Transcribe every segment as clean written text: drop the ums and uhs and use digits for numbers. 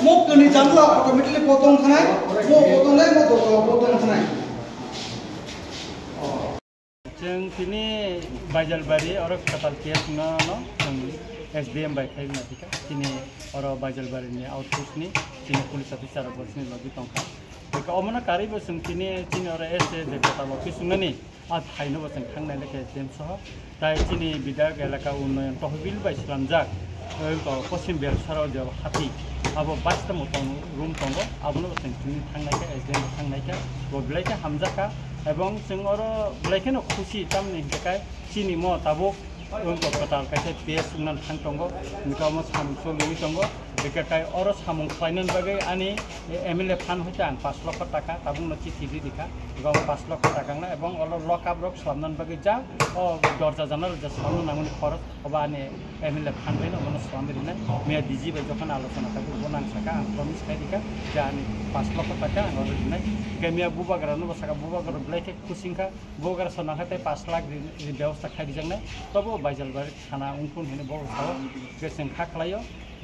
Mok ni jangan automatically potong kena, potong deh, potong kena. Jeng kini Bajalbari orang katal kias no SDM baik hai nanti kan. Kini orang Bajalbari ni outpost ni, kini polis officer bos ni lagi tongkat. Jika omana kari boseng kini orang SD katal office ni, ad hai no boseng kang nai lek SDM soh. Tai kini bidak elaka unoyan tohbil ba Islamjak. Kalau Paschim Belsarau jauh hati, abo basta mutong room tonggo, abo no boseng kini kang nai ke SDM kang nai ke, bo belai ke Hamzaka. Ebong sing oro belakang no khusi tam nih dekai sini mo tabuk untuk katal kaisa PS unan thang tonggo nika mo samung so lewi tonggo dekai oro samung finance bagai ani MLA fan hutang 5 lakh taka tabung no chithi dikha gom 5 lakh taka na ebong oro lock up rok samnan bagai ja o dorja janar ja samnu namuni khorot oba ani MLA fan beno mono samiri na me diji bai jokan alochona ta bonang saka promise kai dikha ja ani 5 lakh taka oro dinai kemia buba garano basaka buba gar black kusingka bogar sona khate 5 lakh ri ব্যবস্থা খাই dijangna tobo Bajalbari thana ungkun hene bo sawo keseng khaklayo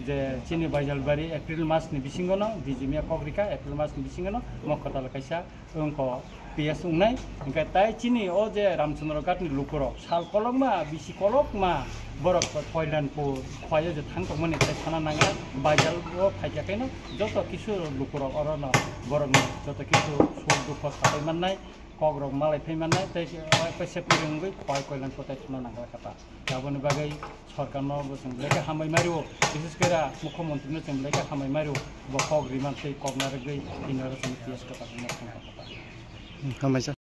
je chini Bajalbari April mas ni bisingono dijimia kokrika April mas ni bisingono mokotal kaisa ungko PS ungnai engka tai chini o je Ramchandra Ghat ni lukuro sal kolok ma bisi kolok ma borok koilan po khoyo je thang tongmani tai thana nanga Bajal o phaika kaino joto kisu lukuro orono borok joto kisu suk dukho sapai mannai kogrok malai paymanai tai paisa pirungui khoi koilan po tai thana nanga kata jaboni bagai सरकार न बसं लेखा हामै Mario विशेष गरी मुख्यमंत्री न जों लेखा हामै Mario बखग Riemann थै कगनार गई इनर जों पिएस कथा हामै